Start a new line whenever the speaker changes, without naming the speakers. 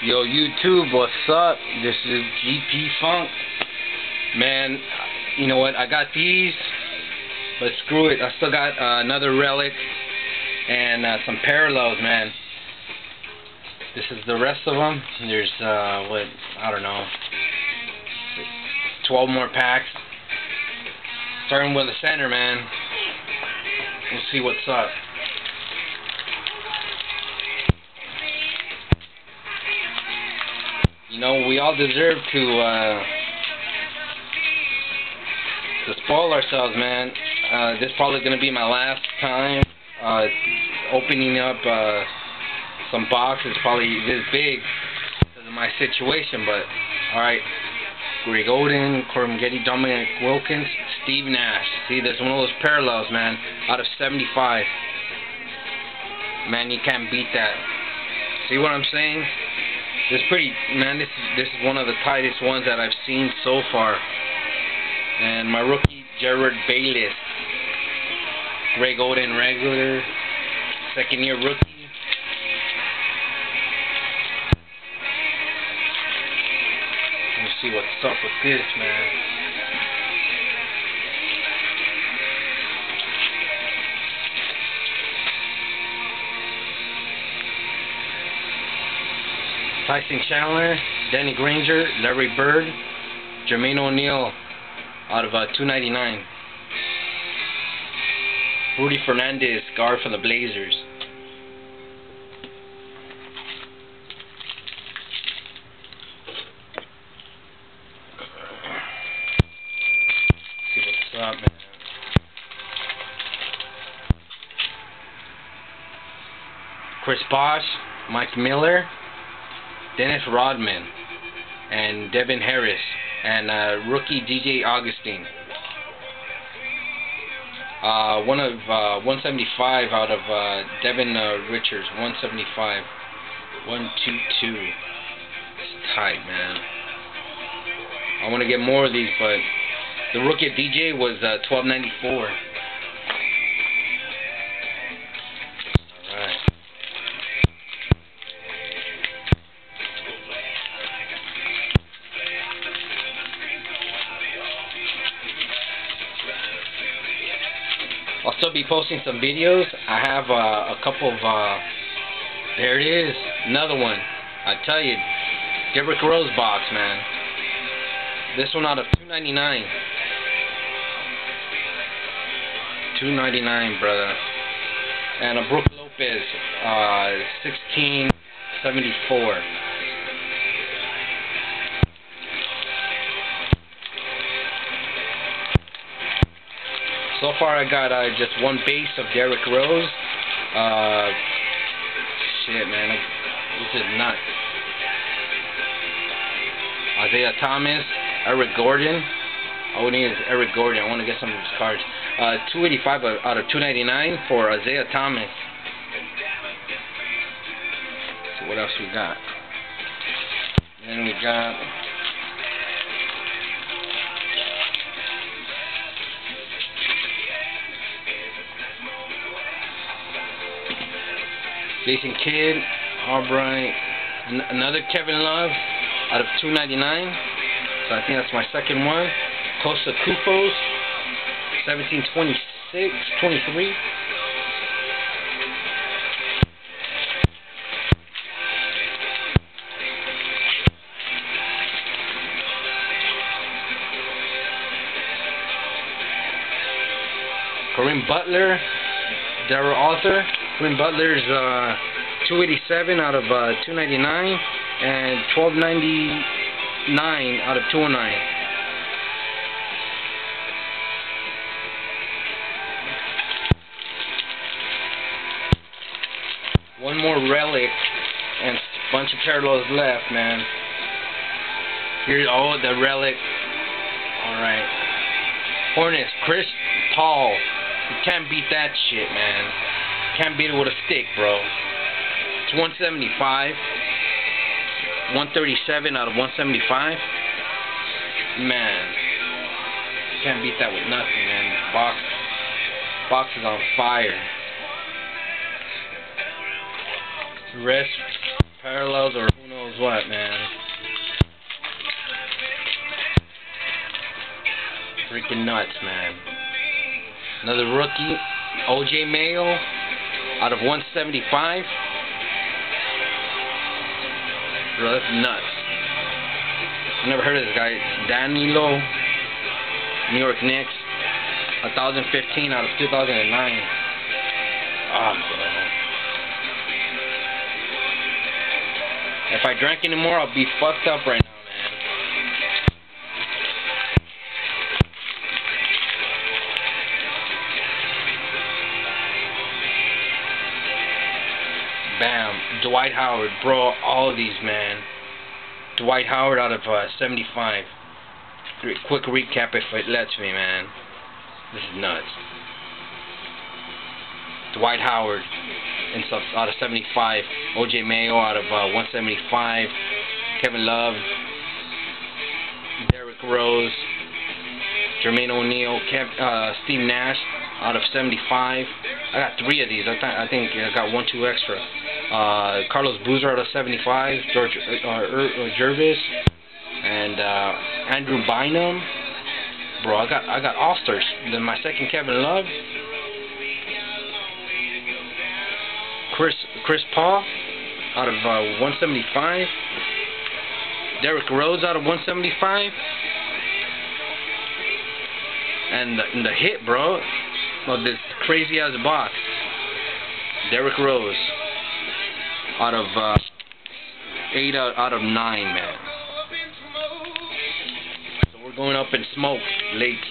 Yo, YouTube, what's up? This is GP Funk. Man, you know what? I got these, but screw it. I still got another relic and some parallels, man. This is the rest of them. There's, I don't know, 12 more packs. Starting with the center, man. We'll see what's up. You know, we all deserve to spoil ourselves, man. This is probably going to be my last time opening up some boxes, probably this big because of my situation, but alright. Greg Oden, Cormagetti, Dominic Wilkins, Steve Nash. See, there's one of those parallels, man, out of 75. Man, you can't beat that. See what I'm saying? This is pretty, man, this is one of the tightest ones that I've seen so far. And my rookie, Jared Bayless. Greg Oden, regular. Second year rookie. Let's see what's up with this, man. Tyson Chandler, Danny Granger, Larry Bird, Jermaine O'Neal out of 299. Rudy Fernandez, guard for the Blazers. See what's up, man. Chris Bosh, Mike Miller, Dennis Rodman, and Devin Harris, and rookie DJ Augustine. One of 175 out of Devin Richards, 175, 122. It's tight, man. I want to get more of these, but the rookie DJ was 1294. I'll still be posting some videos. I have a couple of, there it is, another one. I tell you, Derrick Rose box, man. This one out of 299. 299, brother. And a Brook Lopez, 1674. So far I got just one base of Derrick Rose. Shit, man, this is nuts. Isaiah Thomas, Eric Gordon. All we need is Eric Gordon. I want to get some of his cards. 285 out of 299 for Isaiah Thomas. Let's see what else we got. Then we got Jason Kidd, Albright, another Kevin Love out of 299. So I think that's my second one. Costa Kufos, 1726, 23. Kareem Butler, Darrell Arthur. Kareem Butler's 287 out of 299 and 1299 out of 209. One more relic and a bunch of parallels left, man. Here's the relic. Alright. Hornets, Chris Paul. You can't beat that shit, man. Can't beat it with a stick, bro. It's 175. 137 out of 175. Man. Can't beat that with nothing, man. Box is on fire. The rest, parallels, or who knows, what, man. Freaking nuts, man. Another rookie, O.J. Mayo, out of 175. Bro, that's nuts. I never heard of this guy. Danilo, New York Knicks, 1015 out of 2009. Oh, bro. If I drank anymore, I'll be fucked up right now, man. Bam. Dwight Howard, bro. All of these, man. Dwight Howard out of 75. Quick recap if it lets me, man. This is nuts. Dwight Howard out of 75. O.J. Mayo out of 175. Kevin Love. Derrick Rose. Jermaine O'Neal. Steve Nash out of 75. I got 3 of these. I think I got 1-2 extra. Carlos Boozer out of 75. George Jervis. And Andrew Bynum. Bro, I got All-Stars. Then my second Kevin Love. Chris Paul out of 175. Derrick Rose out of 175. And the hit, bro, of this crazy ass box. Derrick Rose out of 8 out of 9, man. So we're going up in smoke late.